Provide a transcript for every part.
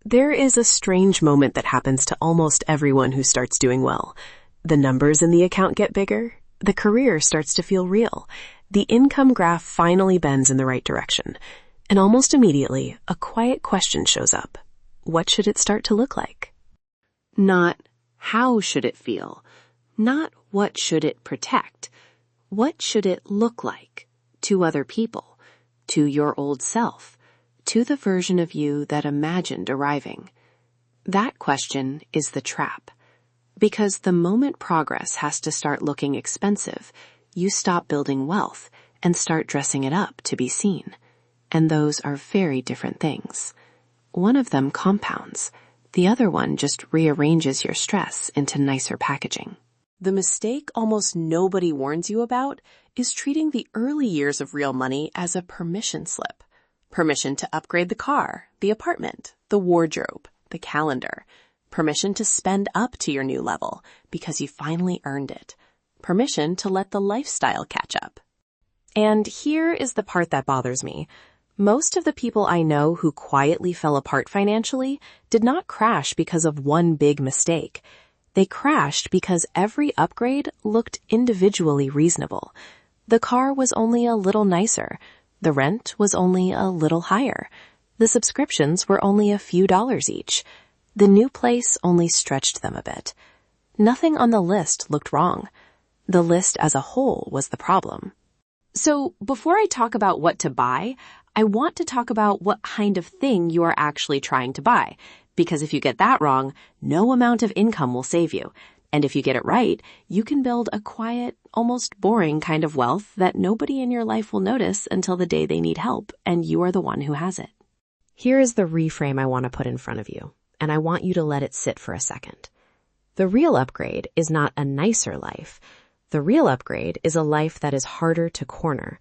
There is a strange moment that happens to almost everyone who starts doing well. The numbers in the account get bigger. The career starts to feel real. The income graph finally bends in the right direction. And almost immediately, a quiet question shows up. What should it start to look like? Not how should it feel? Not what should it protect? What should it look like to other people, to your old self, to the version of you that imagined arriving? That question is the trap. Because the moment progress has to start looking expensive, you stop building wealth and start dressing it up to be seen. And those are very different things. One of them compounds. The other one just rearranges your stress into nicer packaging. The mistake almost nobody warns you about is treating the early years of real money as a permission slip. Permission to upgrade the car, the apartment, the wardrobe, the calendar. Permission to spend up to your new level because you finally earned it. Permission to let the lifestyle catch up. And here is the part that bothers me. Most of the people I know who quietly fell apart financially did not crash because of one big mistake. They crashed because every upgrade looked individually reasonable. The car was only a little nicer. The rent was only a little higher. The subscriptions were only a few dollars each. The new place only stretched them a bit. Nothing on the list looked wrong. The list as a whole was the problem. So before I talk about what to buy, I want to talk about what kind of thing you are actually trying to buy. Because if you get that wrong, no amount of income will save you. And if you get it right, you can build a quiet, almost boring kind of wealth that nobody in your life will notice until the day they need help, and you are the one who has it. Here is the reframe I want to put in front of you, and I want you to let it sit for a second. The real upgrade is not a nicer life. The real upgrade is a life that is harder to corner.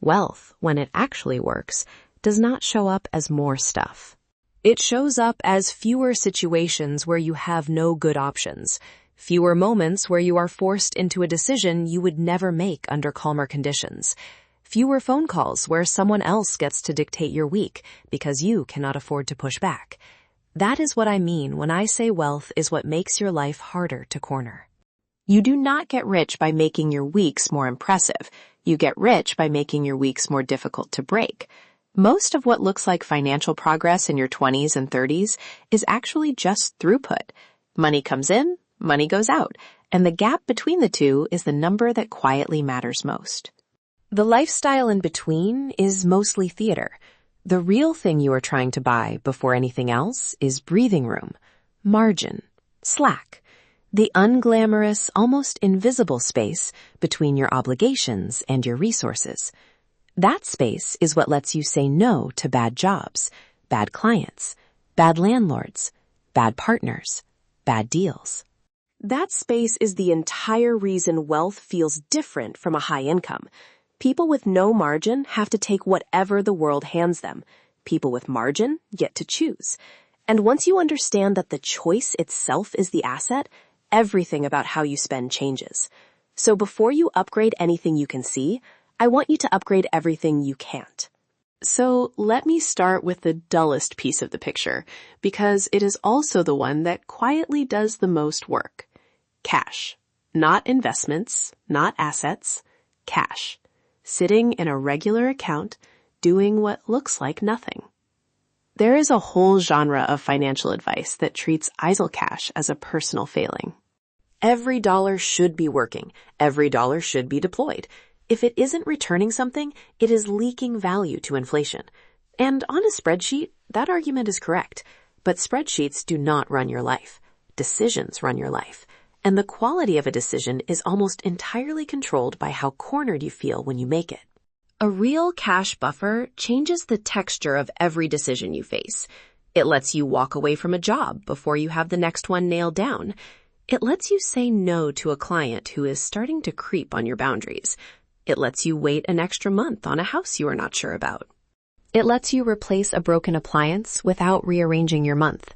Wealth, when it actually works, does not show up as more stuff. It shows up as fewer situations where you have no good options, fewer moments where you are forced into a decision you would never make under calmer conditions, fewer phone calls where someone else gets to dictate your week because you cannot afford to push back. That is what I mean when I say wealth is what makes your life harder to corner. You do not get rich by making your weeks more impressive. You get rich by making your weeks more difficult to break. Most of what looks like financial progress in your 20s and 30s is actually just throughput. Money comes in, money goes out, and the gap between the two is the number that quietly matters most. The lifestyle in between is mostly theater. The real thing you are trying to buy before anything else is breathing room, margin, slack, the unglamorous, almost invisible space between your obligations and your resources. That space is what lets you say no to bad jobs, bad clients, bad landlords, bad partners, bad deals. That space is the entire reason wealth feels different from a high income. People with no margin have to take whatever the world hands them. People with margin get to choose. And once you understand that the choice itself is the asset, everything about how you spend changes. So before you upgrade anything you can see, I want you to upgrade everything you can't. So let me start with the dullest piece of the picture, because it is also the one that quietly does the most work. Cash. Not investments, not assets. Cash. Sitting in a regular account, doing what looks like nothing. There is a whole genre of financial advice that treats idle cash as a personal failing. Every dollar should be working. Every dollar should be deployed. If it isn't returning something, it is leaking value to inflation. And on a spreadsheet, that argument is correct. But spreadsheets do not run your life. Decisions run your life. And the quality of a decision is almost entirely controlled by how cornered you feel when you make it. A real cash buffer changes the texture of every decision you face. It lets you walk away from a job before you have the next one nailed down. It lets you say no to a client who is starting to creep on your boundaries. It lets you wait an extra month on a house you are not sure about. It lets you replace a broken appliance without rearranging your month.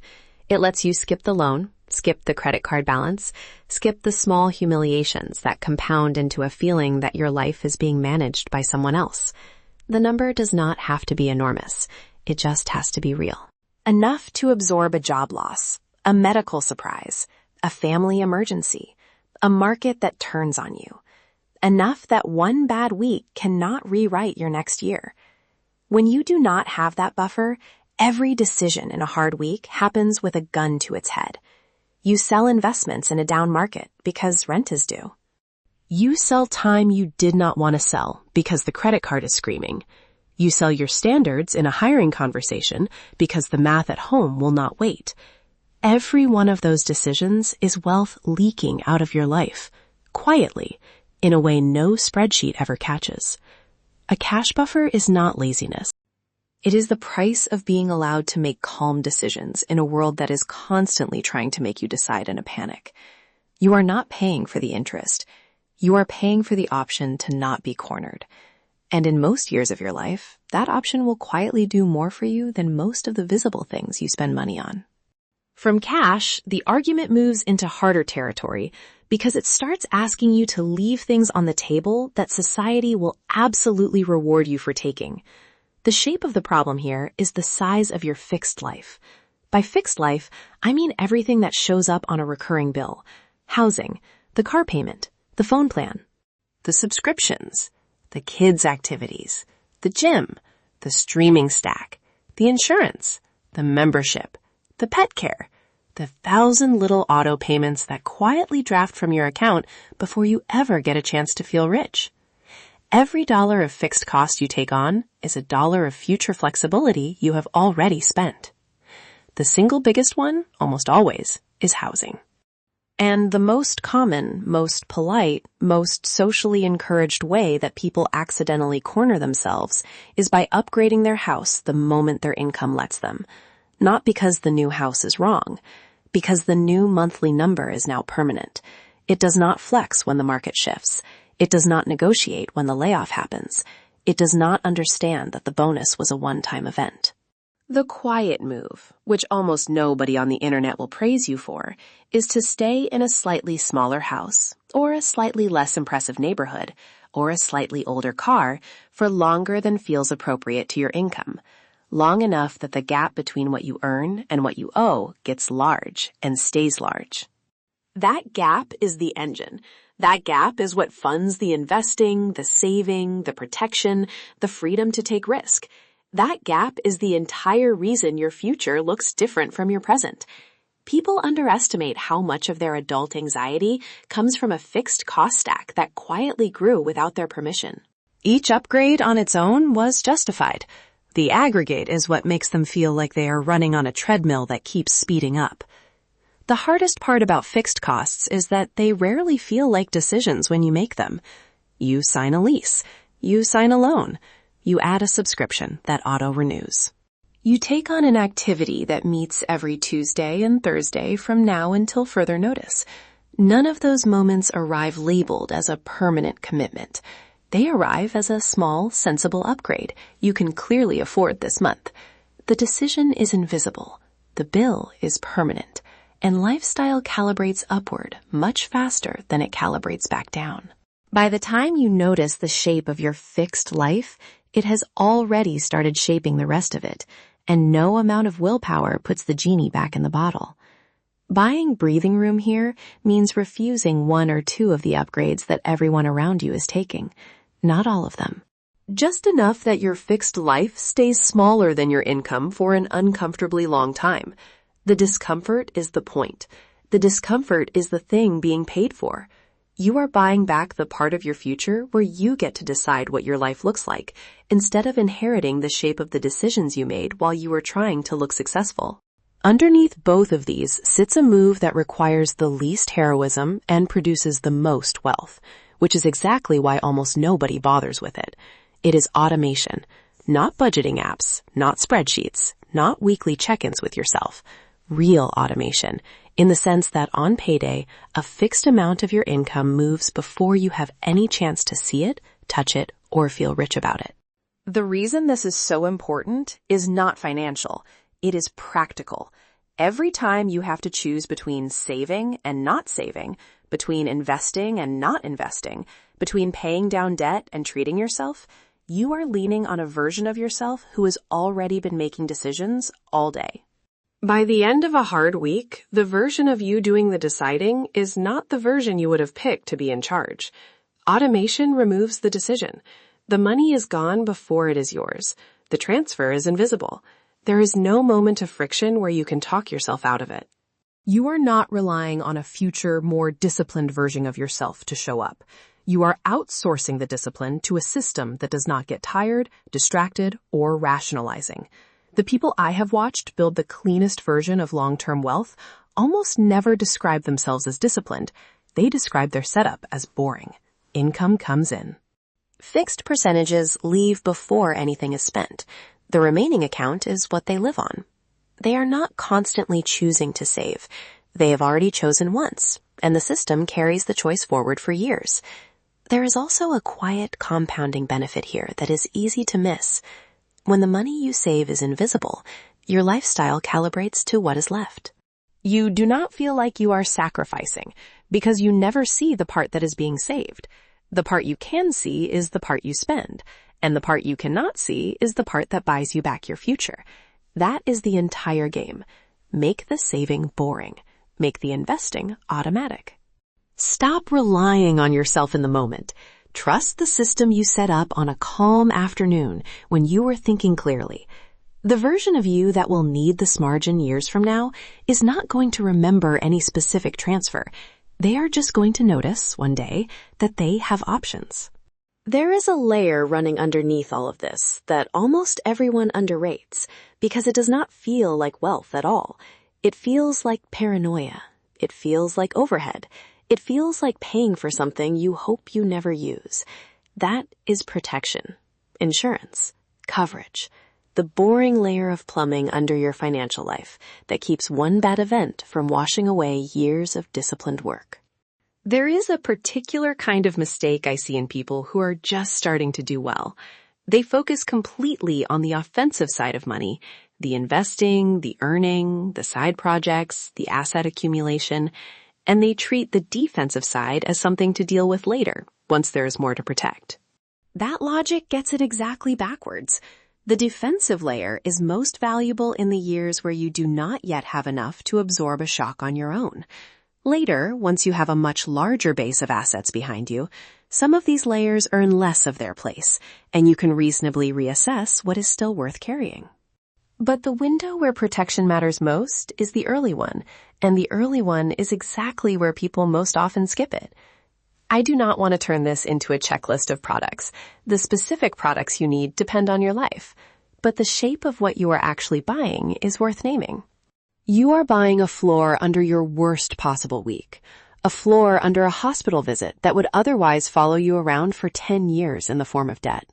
It lets you skip the loan, skip the credit card balance, skip the small humiliations that compound into a feeling that your life is being managed by someone else. The number does not have to be enormous. It just has to be real. Enough to absorb a job loss, a medical surprise, a family emergency, a market that turns on you. Enough that one bad week cannot rewrite your next year. When you do not have that buffer, every decision in a hard week happens with a gun to its head. You sell investments in a down market because rent is due. You sell time you did not want to sell because the credit card is screaming. You sell your standards in a hiring conversation because the math at home will not wait. Every one of those decisions is wealth leaking out of your life, quietly, in a way no spreadsheet ever catches. A cash buffer is not laziness. It is the price of being allowed to make calm decisions in a world that is constantly trying to make you decide in a panic. You are not paying for the interest. You are paying for the option to not be cornered. And in most years of your life, that option will quietly do more for you than most of the visible things you spend money on. From cash, the argument moves into harder territory because it starts asking you to leave things on the table that society will absolutely reward you for taking. The shape of the problem here is the size of your fixed life. By fixed life, I mean everything that shows up on a recurring bill. Housing, the car payment, the phone plan, the subscriptions, the kids' activities, the gym, the streaming stack, the insurance, the membership, the pet care, the 1,000 little auto payments that quietly draft from your account before you ever get a chance to feel rich. Every dollar of fixed cost you take on is a dollar of future flexibility you have already spent. The single biggest one, almost always, is housing. And the most common, most polite, most socially encouraged way that people accidentally corner themselves is by upgrading their house the moment their income lets them. Not because the new house is wrong, because the new monthly number is now permanent. It does not flex when the market shifts. It does not negotiate when the layoff happens. It does not understand that the bonus was a one-time event. The quiet move, which almost nobody on the internet will praise you for, is to stay in a slightly smaller house, or a slightly less impressive neighborhood, or a slightly older car for longer than feels appropriate to your income. Long enough that the gap between what you earn and what you owe gets large and stays large. That gap is the engine. That gap is what funds the investing, the saving, the protection, the freedom to take risk. That gap is the entire reason your future looks different from your present. People underestimate how much of their adult anxiety comes from a fixed cost stack that quietly grew without their permission. Each upgrade on its own was justified. The aggregate is what makes them feel like they are running on a treadmill that keeps speeding up. The hardest part about fixed costs is that they rarely feel like decisions when you make them. You sign a lease. You sign a loan. You add a subscription that auto-renews. You take on an activity that meets every Tuesday and Thursday from now until further notice. None of those moments arrive labeled as a permanent commitment. They arrive as a small, sensible upgrade you can clearly afford this month. The decision is invisible. The bill is permanent. And lifestyle calibrates upward much faster than it calibrates back down. By the time you notice the shape of your fixed life, it has already started shaping the rest of it, and no amount of willpower puts the genie back in the bottle. Buying breathing room here means refusing one or two of the upgrades that everyone around you is taking, not all of them. Just enough that your fixed life stays smaller than your income for an uncomfortably long time. The discomfort is the point. The discomfort is the thing being paid for. You are buying back the part of your future where you get to decide what your life looks like, instead of inheriting the shape of the decisions you made while you were trying to look successful. Underneath both of these sits a move that requires the least heroism and produces the most wealth, which is exactly why almost nobody bothers with it. It is automation, not budgeting apps, not spreadsheets, not weekly check-ins with yourself. Real automation, in the sense that on payday, a fixed amount of your income moves before you have any chance to see it, touch it, or feel rich about it. The reason this is so important is not financial. It is practical. Every time you have to choose between saving and not saving, between investing and not investing, between paying down debt and treating yourself, you are leaning on a version of yourself who has already been making decisions all day. By the end of a hard week, the version of you doing the deciding is not the version you would have picked to be in charge. Automation removes the decision. The money is gone before it is yours. The transfer is invisible. There is no moment of friction where you can talk yourself out of it. You are not relying on a future, more disciplined version of yourself to show up. You are outsourcing the discipline to a system that does not get tired, distracted, or rationalizing. The people I have watched build the cleanest version of long-term wealth almost never describe themselves as disciplined. They describe their setup as boring. Income comes in. Fixed percentages leave before anything is spent. The remaining account is what they live on. They are not constantly choosing to save. They have already chosen once, and the system carries the choice forward for years. There is also a quiet compounding benefit here that is easy to miss. When the money you save is invisible, your lifestyle calibrates to what is left. You do not feel like you are sacrificing because you never see the part that is being saved. The part you can see is the part you spend, and the part you cannot see is the part that buys you back your future. That is the entire game. Make the saving boring. Make the investing automatic. Stop relying on yourself in the moment. Trust the system you set up on a calm afternoon when you are thinking clearly. The version of you that will need this margin years from now is not going to remember any specific transfer. They are just going to notice one day that they have options. There is a layer running underneath all of this that almost everyone underrates because it does not feel like wealth at all. It feels like paranoia. It feels like overhead. It feels like paying for something you hope you never use. That is protection, insurance, coverage, the boring layer of plumbing under your financial life that keeps one bad event from washing away years of disciplined work. There is a particular kind of mistake I see in people who are just starting to do well. They focus completely on the offensive side of money, the investing, the earning, the side projects, the asset accumulation, and they treat the defensive side as something to deal with later, once there is more to protect. That logic gets it exactly backwards. The defensive layer is most valuable in the years where you do not yet have enough to absorb a shock on your own. Later, once you have a much larger base of assets behind you, some of these layers earn less of their place, and you can reasonably reassess what is still worth carrying. But the window where protection matters most is the early one, and the early one is exactly where people most often skip it. I do not want to turn this into a checklist of products. The specific products you need depend on your life, but the shape of what you are actually buying is worth naming. You are buying a floor under your worst possible week, a floor under a hospital visit that would otherwise follow you around for 10 years in the form of debt,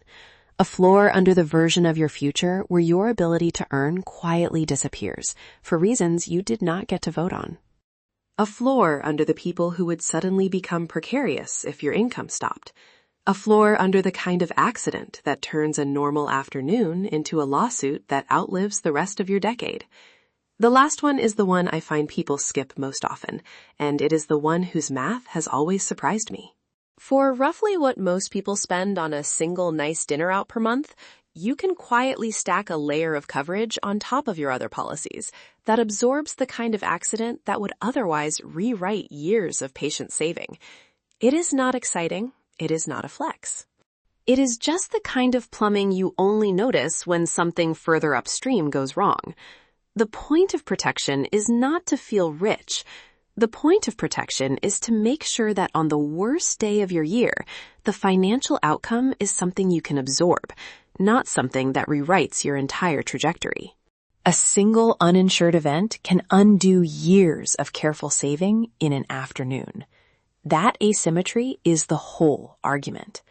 a floor under the version of your future where your ability to earn quietly disappears for reasons you did not get to vote on. A floor under the people who would suddenly become precarious if your income stopped. A floor under the kind of accident that turns a normal afternoon into a lawsuit that outlives the rest of your decade. The last one is the one I find people skip most often, and it is the one whose math has always surprised me. For roughly what most people spend on a single nice dinner out per month, you can quietly stack a layer of coverage on top of your other policies that absorbs the kind of accident that would otherwise rewrite years of patient saving. It is not exciting. It is not a flex. It is just the kind of plumbing you only notice when something further upstream goes wrong. The point of protection is not to feel rich. The point of protection is to make sure that on the worst day of your year, the financial outcome is something you can absorb, not something that rewrites your entire trajectory. A single uninsured event can undo years of careful saving in an afternoon. That asymmetry is the whole argument.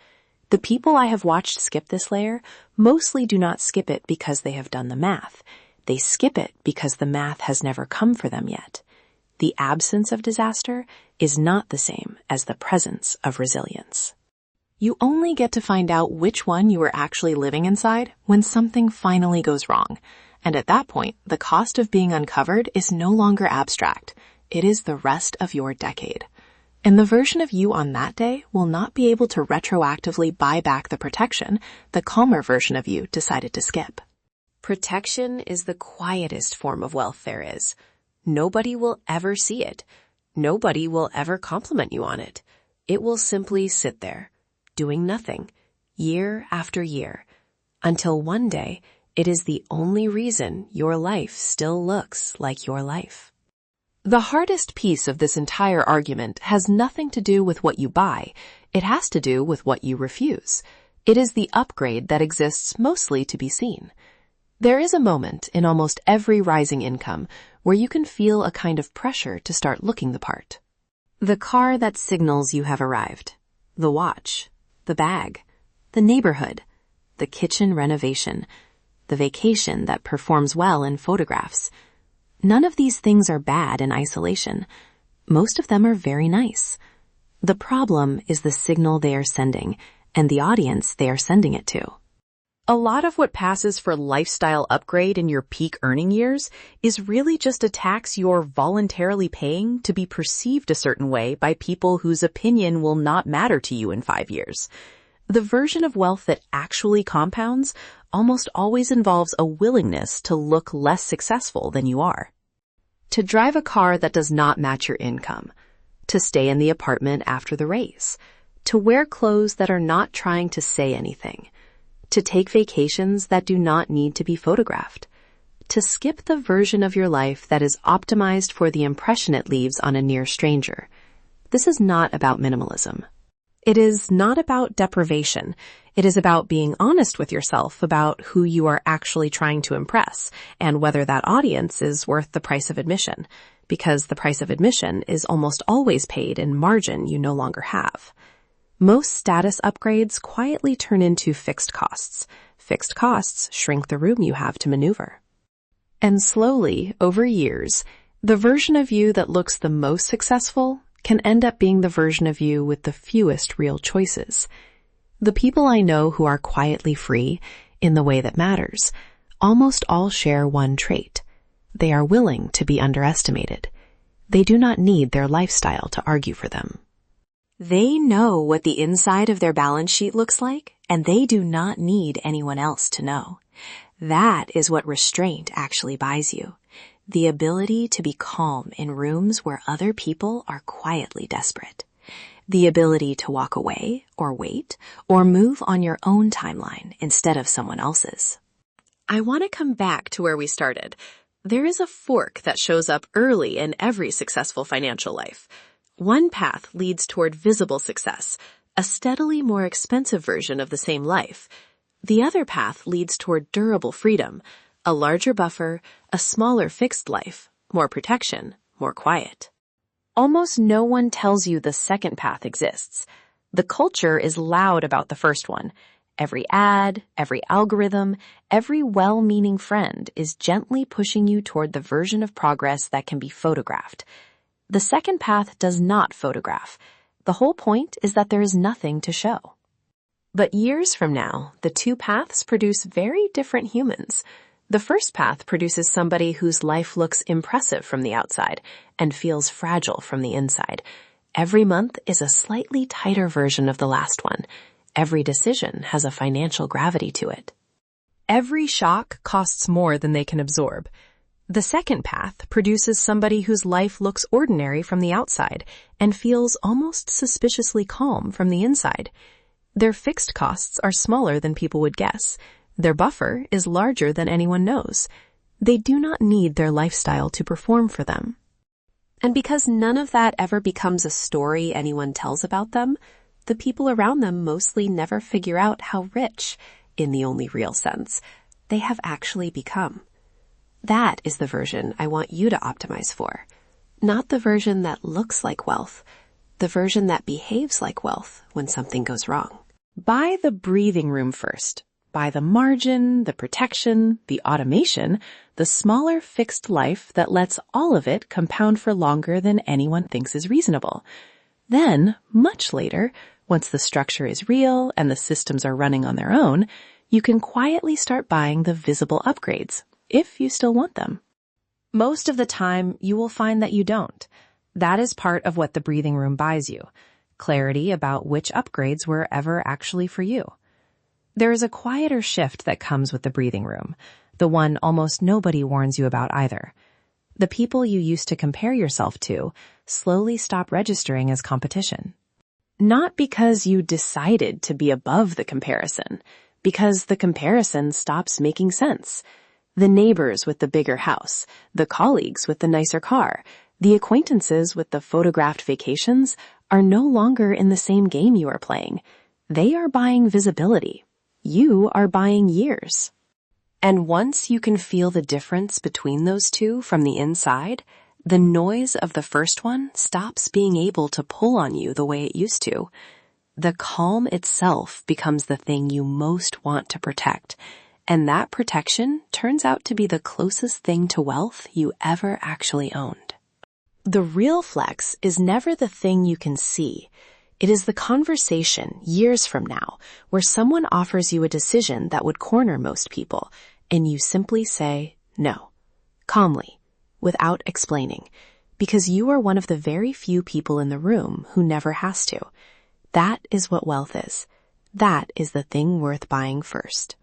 The people I have watched skip this layer mostly do not skip it because they have done the math. They skip it because the math has never come for them yet. The absence of disaster is not the same as the presence of resilience. You only get to find out which one you are actually living inside when something finally goes wrong. And at that point, the cost of being uncovered is no longer abstract. It is the rest of your decade. And the version of you on that day will not be able to retroactively buy back the protection the calmer version of you decided to skip. Protection is the quietest form of wealth there is. Nobody will ever see it. Nobody will ever compliment you on it. It will simply sit there, doing nothing, year after year, until one day it is the only reason your life still looks like your life. The hardest piece of this entire argument has nothing to do with what you buy. It has to do with what you refuse. It is the upgrade that exists mostly to be seen. There is a moment in almost every rising income where you can feel a kind of pressure to start looking the part. The car that signals you have arrived, the watch, the bag, the neighborhood, the kitchen renovation, the vacation that performs well in photographs. None of these things are bad in isolation. Most of them are very nice. The problem is the signal they are sending and the audience they are sending it to. A lot of what passes for lifestyle upgrade in your peak earning years is really just a tax you're voluntarily paying to be perceived a certain way by people whose opinion will not matter to you in 5 years. The version of wealth that actually compounds almost always involves a willingness to look less successful than you are. To drive a car that does not match your income. To stay in the apartment after the raise. To wear clothes that are not trying to say anything. To take vacations that do not need to be photographed. To skip the version of your life that is optimized for the impression it leaves on a near stranger. This is not about minimalism. It is not about deprivation. It is about being honest with yourself about who you are actually trying to impress and whether that audience is worth the price of admission, because the price of admission is almost always paid in margin you no longer have. Most status upgrades quietly turn into fixed costs. Fixed costs shrink the room you have to maneuver. And slowly, over years, the version of you that looks the most successful can end up being the version of you with the fewest real choices. The people I know who are quietly free, in the way that matters, almost all share one trait. They are willing to be underestimated. They do not need their lifestyle to argue for them. They know what the inside of their balance sheet looks like, and they do not need anyone else to know. That is what restraint actually buys you. The ability to be calm in rooms where other people are quietly desperate. The ability to walk away, or wait, or move on your own timeline instead of someone else's. I want to come back to where we started. There is a fork that shows up early in every successful financial life. One path leads toward visible success, a steadily more expensive version of the same life. The other path leads toward durable freedom, a larger buffer, a smaller fixed life, more protection, more quiet. Almost no one tells you the second path exists. The culture is loud about the first one. Every ad, every algorithm, every well-meaning friend is gently pushing you toward the version of progress that can be photographed. The second path does not photograph. The whole point is that there is nothing to show. But years from now, the two paths produce very different humans. The first path produces somebody whose life looks impressive from the outside and feels fragile from the inside. Every month is a slightly tighter version of the last one. Every decision has a financial gravity to it. Every shock costs more than they can absorb. The second path produces somebody whose life looks ordinary from the outside and feels almost suspiciously calm from the inside. Their fixed costs are smaller than people would guess. Their buffer is larger than anyone knows. They do not need their lifestyle to perform for them. And because none of that ever becomes a story anyone tells about them, the people around them mostly never figure out how rich, in the only real sense, they have actually become. That is the version I want you to optimize for. Not the version that looks like wealth, the version that behaves like wealth when something goes wrong. Buy the breathing room first. Buy the margin, the protection, the automation, the smaller fixed life that lets all of it compound for longer than anyone thinks is reasonable. Then, much later, once the structure is real and the systems are running on their own, you can quietly start buying the visible upgrades, if you still want them. Most of the time, you will find that you don't. That is part of what the breathing room buys you. Clarity about which upgrades were ever actually for you. There is a quieter shift that comes with the breathing room. the one almost nobody warns you about either. The people you used to compare yourself to slowly stop registering as competition. Not because you decided to be above the comparison, because the comparison stops making sense. The neighbors with the bigger house, the colleagues with the nicer car, the acquaintances with the photographed vacations are no longer in the same game you are playing. They are buying visibility. You are buying years. And once you can feel the difference between those two from the inside, the noise of the first one stops being able to pull on you the way it used to. The calm itself becomes the thing you most want to protect, and that protection turns out to be the closest thing to wealth you ever actually owned. The real flex is never the thing you can see. It is the conversation years from now where someone offers you a decision that would corner most people, and you simply say no, calmly, without explaining, because you are one of the very few people in the room who never has to. That is what wealth is. That is the thing worth buying first.